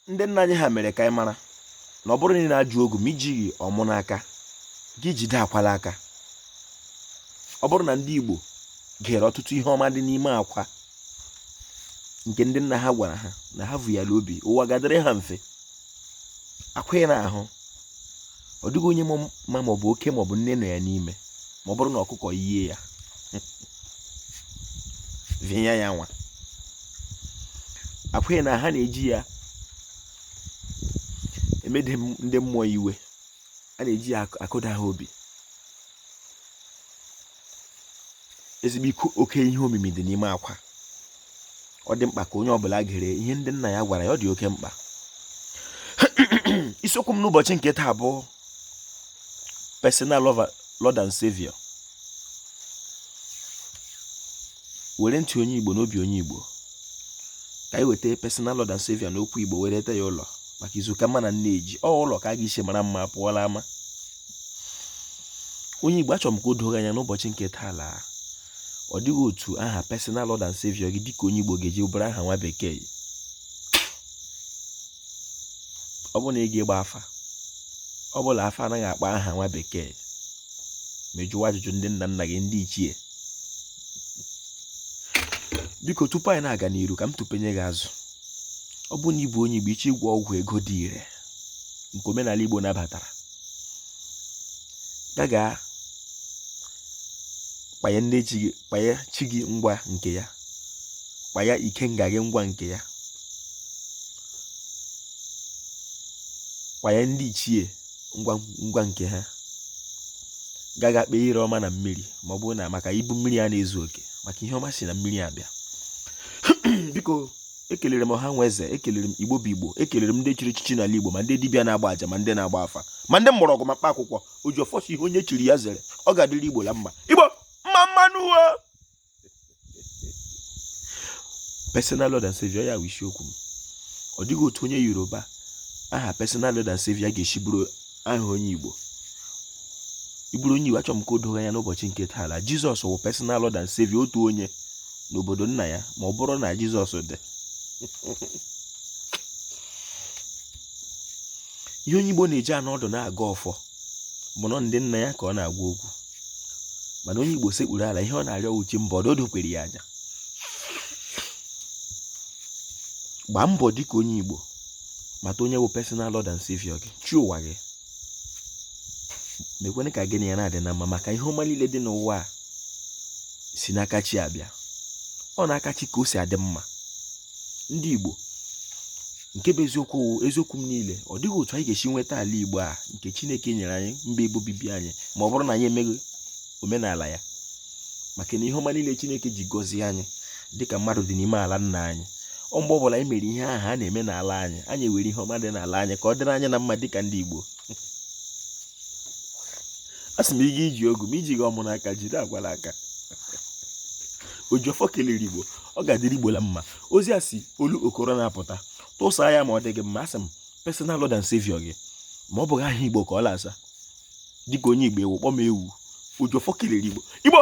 ndị nna anyị ha mere ka anyị mara na ọ bụrụ na ị na-ajụ ogu ma ijighị ọmụ n'aka gị jide akwala aka. Ọ bụrụ na ndị Igbo gere ọtụtụ ihe ọma dị n'ime akwa nke ndị nna ha gwara ha na ha vu ya n'obi, ụwa gadịrị ha mfe. Akwa ị na-ahụ, ọ dịghị onye ma maọbụ oke maọbụ nne nọ ya n'ime ma ọ bụrụ na ọkụkọ yie ya vinya ya nwa. Akwa ị na ha na-eji ya emede ndị mmụọ iwe, a na-eji ya akụda ha obi. Ezigbo oke ihe omimi dị n'ime akwa. Ọ dị mkpa ka onye ọbụla gere ihe ndị nna ya gwara ya, ọ dị oke mkpa. Isiokwu m n'ụbọchị nke taa bụ personal Lord and Savior. Were ntị onye Igbo n'obi onye Igbo ka anyị weta personal Lord and Savior n'okwu Igbo were ete ya ụlọ maka izuụka mma na nneji. Ọ ụlọ ka a ga-esi mara mma pụọla ama. Onye Igbo, achọrọ m ka o doo anya n'ụbọchị nke taa laa, ọ dịghị otu aha personal Lord and Savior gị dịka onye Igbo ga-eji bụrụ aha nwa bekee. Ọ bụ na ị ga-egba afa, ọ bụla afa anaghị akpa aha nwa bekee, ma jụwa ajụjụ ndị nna nna gị ndị ichie. Biko tupu anyị na-aga n'iru, ka m tụpenye gị azụ. Ọ bụ na ịbụ onye Igbo iche ịgwọ ọgwụ ego dị ire nke omenala Igbo nabatara, gaga kpaya chi gị ngwa nke ya, kpaya ikenga gị ngwa nke ya, kpaya ndị ichie ngwa nke ha, gaga kpee ire ọma na mmiri, ma ọ bụ na maka ibu mmiri a na-ezu oke, maka ihe ọma si na mmiri abịa. Biko ekelere m ọha nwa eze, ekelere m Igbo bụ Igbo, ekelere m ndị chiri echichi n'ala Igbo, ma ndị dibịa na-agba aja, ma ndị na-agba afa, ma ndị mgbọrọgwụ ma mkpa akwụkwọ. O ji ọfọsi ihe onye chiri ya zere, ọ ga-adịrị Igbo la mma. Igbo mma mmanụ uwe. Personal Lord and Savior ya bụ isiokwu m. Ọ dịghị otu onye Yoruba aha personal Lord and Savior ga-esi bụrụ aha onye Igbo. Iburu onye Igbo, achọrọ m ka o doo anya n'ụbọchị nke taa la, Jizọs wụ personal Lord and Savior otu onye n'obodo nna ya, ma ọ bụrụ na Jizọs dị. Ihe onye Igbo na-eji anọ ọdụ na-aga ọfọ bụ nọ ndị nna ya ka ọ na-agwa okwu, mana onye Igbo sekpuru ala, ihe ọ na-arịọ uche mbọ ọdodo kwere ya anya. Gbaa mbọ dịka onye Igbo mata onye bụ personal Lord and Savior gị, chi ụwa gị. Mekwene ka gị na ya na-adị na mma, maka ihe ọma niile dị n'ụwa a si n'aka chi abịa. Ọ na-aka chi ka o si adị mma. Ndị Igbo, nke bụ eziokwu m niile, ọ dịghị otu anyị ga-esi nweta ala Igbo a nke Chineke nyere anyị mba ebe obibi anyị, ma ọ bụrụ na anyị emeghị omenala ya. Maka na ihe ọma niile Chineke ji gọzie anyị dịka mmadụ dị n'ime ala nna anyị. Ọ mgbe ọbụla anyị mere ihe ahụ a na-eme n'ala anyị, anyị were ihe ọma dị n'ala anyị ka ọ dịrị anyị na mma dịka ndị Igbo. A sị m ị ga-iji ogu ma iji gị ọmụ n'aka, jide agwala aka. Ojiọfọ kelere Igbo, ọ ga-adịrị Igbo la mma. Ozi a si olu Okoro na-apụta. Tụsaa ya ma ọ dị gị mma. Asị m personal Lord and Savior gị, ma ọ bụghị aha Igbo ka ọ la-asa dịka onye Igbo ewu kpọm ewu. Ojiọfọ kelere Igbo. Igbo